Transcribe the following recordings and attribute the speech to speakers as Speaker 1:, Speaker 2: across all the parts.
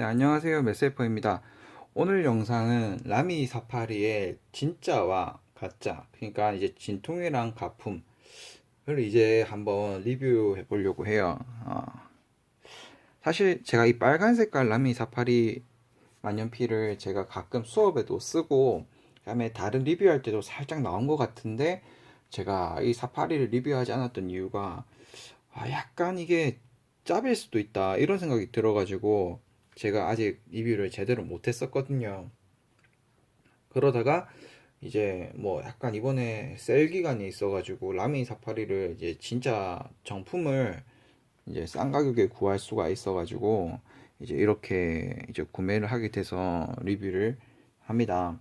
Speaker 1: 네, 안녕하세요. 메세퍼입니다. 오늘 영상은 라미 사파리의 진짜와 가짜, 그러니까 이제 진통이랑 가품을 이제 한번 리뷰해 보려고 해요. 사실 제가 이 빨간 색깔 라미 사파리 만년필을 제가 가끔 수업에도 쓰고, 그다음에 다른 리뷰할 때도 살짝 나온 것 같은데, 제가 이 사파리를 리뷰하지 않았던 이유가 약간 이게 짭일 수도 있다 이런 생각이 들어가지고 제가 아직 리뷰를 제대로 못했었거든요. 그러다가 이제 뭐 약간 이번에 세일 기간이 있어가지고 라미 사파리를 이제 진짜 정품을 이제 싼 가격에 구할 수가 있어가지고 이제 이렇게 이제 구매를 하게 돼서 리뷰를 합니다.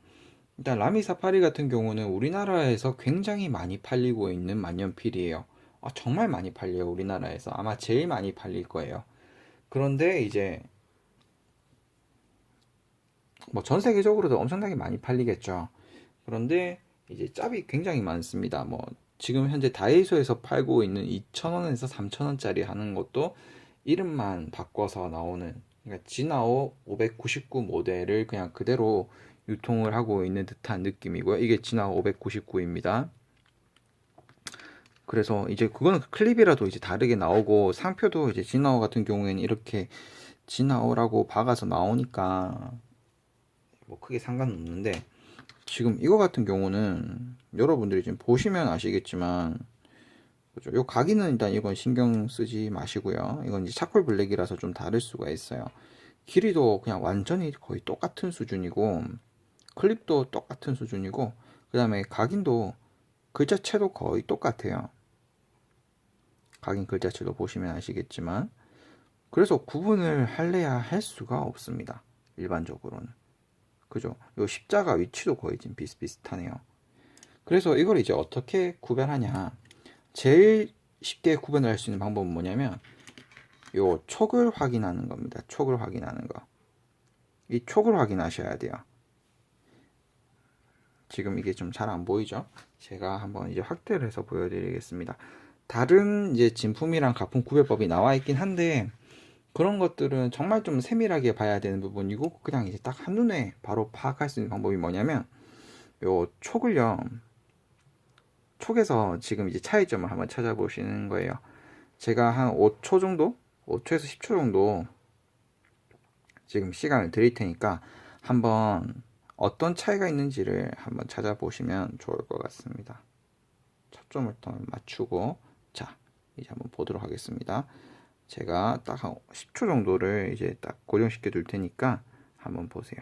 Speaker 1: 일단 라미 사파리 같은 경우는 우리나라에서 굉장히 많이 팔리고 있는 만년필이에요. 정말 많이 팔려요, 우리나라에서. 아마 제일 많이 팔릴 거예요. 그런데 이제 뭐 전 세계적으로도 엄청나게 많이 팔리겠죠. 그런데 이제 짭이 굉장히 많습니다. 뭐 지금 현재 다이소에서 팔고 있는 2,000원에서 3,000원짜리 하는 것도 이름만 바꿔서 나오는, 그러니까 진아오 599 모델을 그냥 그대로 유통을 하고 있는 듯한 느낌이고요. 이게 진아오 599입니다. 그래서 이제 그거는 클립이라도 이제 다르게 나오고, 상표도 이제 진아오 같은 경우에는 이렇게 진아오라고 박아서 나오니까 뭐 크게 상관은 없는데, 지금 이거 같은 경우는 여러분들이 지금 보시면 아시겠지만, 그죠? 요 각인은 일단 이건 신경 쓰지 마시고요. 이건 이제 차콜 블랙이라서 좀 다를 수가 있어요. 길이도 그냥 완전히 거의 똑같은 수준이고, 클립도 똑같은 수준이고, 그 다음에 각인도 글자체도 거의 똑같아요. 각인 글자체도 보시면 아시겠지만, 그래서 구분을 할래야 할 수가 없습니다. 일반적으로는. 그죠? 요 십자가 위치도 거의 지금 비슷비슷하네요. 그래서 이걸 이제 어떻게 구별하냐. 제일 쉽게 구분을 할 수 있는 방법은 뭐냐면, 요 촉을 확인하는 겁니다. 촉을 확인하는 거. 이 촉을 확인하셔야 돼요. 지금 이게 좀 잘 안 보이죠? 제가 한번 이제 확대를 해서 보여드리겠습니다. 다른 이제 진품이랑 가품 구별법이 나와 있긴 한데, 그런 것들은 정말 좀 세밀하게 봐야 되는 부분이고, 그냥 이제 딱 한눈에 바로 파악할 수 있는 방법이 뭐냐면, 요 촉을요, 촉에서 지금 이제 차이점을 한번 찾아보시는 거예요. 제가 한 5초 정도? 5초에서 10초 정도 지금 시간을 드릴 테니까 한번 어떤 차이가 있는지를 한번 찾아보시면 좋을 것 같습니다. 초점을 더 맞추고, 자, 이제 한번 보도록 하겠습니다. 제가 딱 한 10초 정도를 이제 딱 고정시켜 둘 테니까 한번 보세요.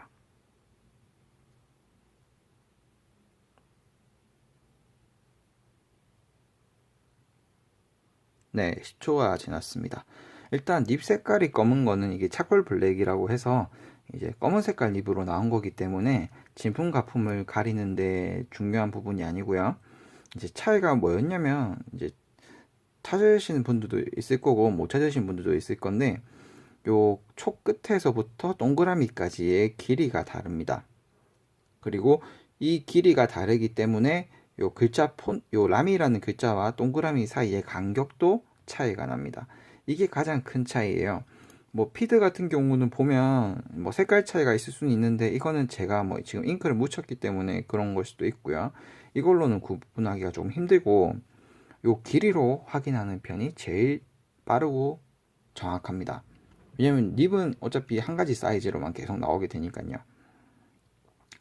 Speaker 1: 네, 10초가 지났습니다. 일단 립 색깔이 검은 거는 이게 차콜 블랙이라고 해서 이제 검은 색깔 립으로 나온 거기 때문에 진품 가품을 가리는데 중요한 부분이 아니고요. 이제 차이가 뭐였냐면, 이제 찾으시는 분들도 있을 거고 못 찾으시는 분들도 있을 건데, 요 촉 끝에서부터 동그라미까지의 길이가 다릅니다. 그리고 이 길이가 다르기 때문에 요 글자 요 람이라는 글자와 동그라미 사이의 간격도 차이가 납니다. 이게 가장 큰 차이예요. 뭐 피드 같은 경우는 보면 뭐 색깔 차이가 있을 수는 있는데, 이거는 제가 뭐 지금 잉크를 묻혔기 때문에 그런 걸 수도 있고요. 이걸로는 구분하기가 좀 힘들고, 요 길이로 확인하는 편이 제일 빠르고 정확합니다. 왜냐면 립은 어차피 한 가지 사이즈로만 계속 나오게 되니까요.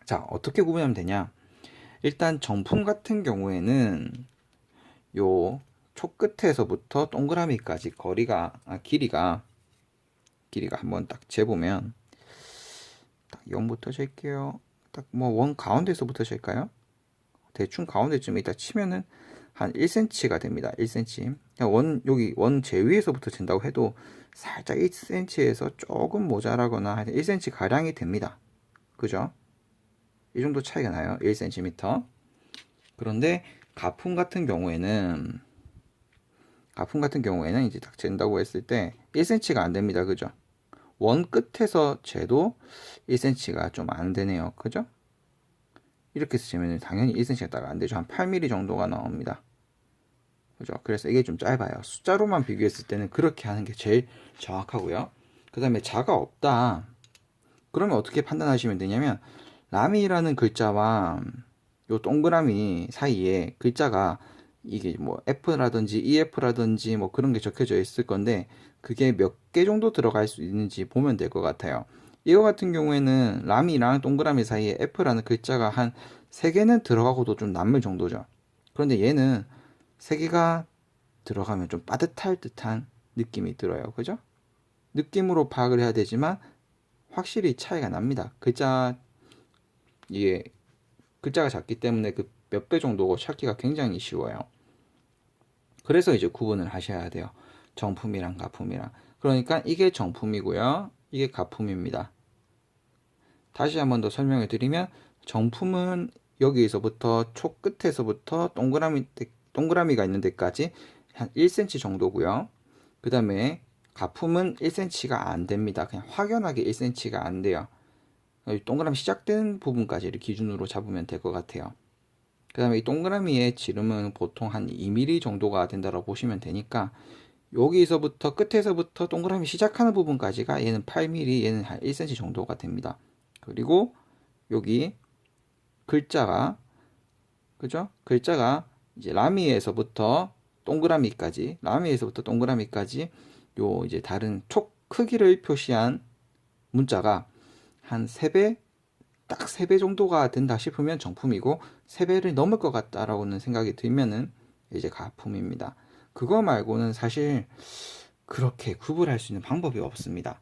Speaker 1: 자, 어떻게 구분하면 되냐? 일단 정품 같은 경우에는 요 촉 끝에서부터 동그라미까지 길이가 한번 딱 재보면, 딱 0부터 잴게요. 딱 뭐 원 가운데서부터 잴까요? 대충 가운데쯤에 있다 치면은 한 1cm가 됩니다. 1cm. 여기 원 제위에서부터 잰다고 해도 살짝 1cm에서 조금 모자라거나 1cm 가량이 됩니다. 그죠? 이 정도 차이가 나요. 1cm. 그런데 가품 같은 경우에는 이제 딱 잰다고 했을 때 1cm가 안 됩니다. 그죠? 원 끝에서 재도 1cm가 좀 안 되네요. 그죠? 이렇게 쓰시면 당연히 1cm가 딱 안 되죠. 한 8mm 정도가 나옵니다. 그죠? 그래서 이게 좀 짧아요. 숫자로만 비교했을 때는 그렇게 하는 게 제일 정확하고요. 그 다음에 자가 없다. 그러면 어떻게 판단하시면 되냐면 라미라는 글자와 요 동그라미 사이에 글자가 이게 뭐 F라든지 EF라든지 뭐 그런 게 적혀져 있을 건데 그게 몇 개 정도 들어갈 수 있는지 보면 될 것 같아요. 이거 같은 경우에는 라미랑 동그라미 사이에 F라는 글자가 한 3개는 들어가고도 좀 남을 정도죠. 그런데 얘는 3개가 들어가면 좀 빠듯할 듯한 느낌이 들어요. 그죠? 느낌으로 파악을 해야 되지만 확실히 차이가 납니다. 이게 글자가 작기 때문에 그 몇 배 정도 찾기가 굉장히 쉬워요. 그래서 이제 구분을 하셔야 돼요. 정품이랑 가품이랑. 그러니까 이게 정품이고요. 이게 가품입니다. 다시 한번 더 설명을 드리면 정품은 여기에서부터 초 끝에서부터 동그라미가 있는 데까지 한 1cm 정도고요. 그 다음에 가품은 1cm가 안 됩니다. 그냥 확연하게 1cm가 안 돼요. 동그라미 시작된 부분까지를 기준으로 잡으면 될 것 같아요. 그 다음에 이 동그라미의 지름은 보통 한 2mm 정도가 된다고 보시면 되니까 여기서부터 끝에서부터 동그라미 시작하는 부분까지가 얘는 8mm, 얘는 한 1cm 정도가 됩니다. 그리고 여기 글자가 그죠? 글자가 이제 라미에서부터 동그라미까지 요 이제 다른 촉 크기를 표시한 문자가 한 3배, 딱 3배 정도가 된다 싶으면 정품이고 3배를 넘을 것 같다라고는 생각이 들면은 이제 가품입니다. 그거 말고는 사실 그렇게 구분할 수 있는 방법이 없습니다.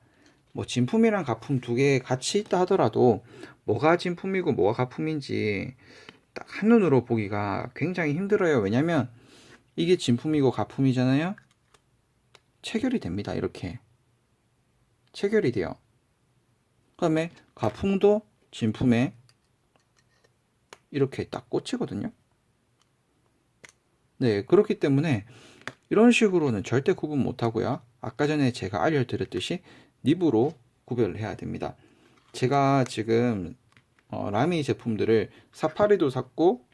Speaker 1: 뭐 진품이랑 가품 두 개 같이 있다 하더라도 뭐가 진품이고 뭐가 가품인지 딱 한눈으로 보기가 굉장히 힘들어요. 왜냐면 이게 진품이고 가품이잖아요. 체결이 됩니다. 이렇게 체결이 돼요. 그다음에 가품도 진품에 이렇게 딱 꽂히거든요. 네, 그렇기 때문에 이런 식으로는 절대 구분 못하고요. 아까 전에 제가 알려드렸듯이 립으로 구별을 해야 됩니다. 제가 지금 라미 제품들을 사파리도 샀고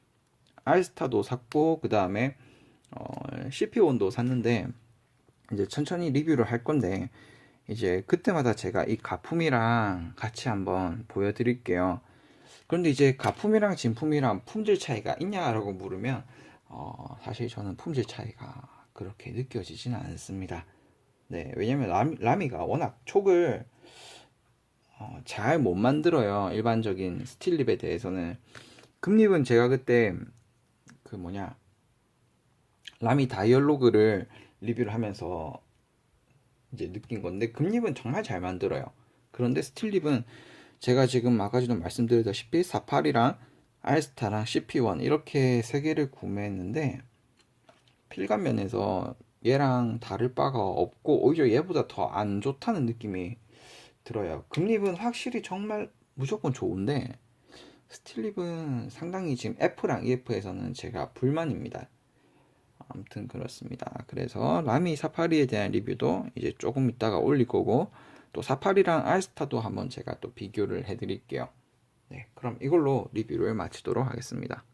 Speaker 1: 알스타도 샀고 그 다음에 CP1도 샀는데 이제 천천히 리뷰를 할 건데 이제 그때마다 제가 이 가품이랑 같이 한번 보여드릴게요. 그런데 이제 가품이랑 진품이랑 품질 차이가 있냐라고 물으면 사실 저는 품질 차이가 그렇게 느껴지지는 않습니다. 네, 왜냐면 라미가 워낙 촉을 잘 못 만들어요. 일반적인 스틸립에 대해서는. 금립은 제가 그때 그 뭐냐 라미 다이얼로그를 리뷰를 하면서 이제 느낀 건데 금립은 정말 잘 만들어요. 그런데 스틸립은 제가 지금 아까 전에 말씀드렸다시피 사파리랑 알스타랑 CP1 이렇게 세 개를 구매했는데 필감 면에서 얘랑 다를 바가 없고 오히려 얘보다 더 안 좋다는 느낌이 들어요. 금립은 확실히 정말 무조건 좋은데 스틸립은 상당히 지금 F랑 EF에서는 제가 불만입니다. 아무튼 그렇습니다. 그래서 라미 사파리에 대한 리뷰도 이제 조금 있다가 올릴 거고 또 사파리랑 알스타도 한번 제가 또 비교를 해드릴게요. 네, 그럼 이걸로 리뷰를 마치도록 하겠습니다.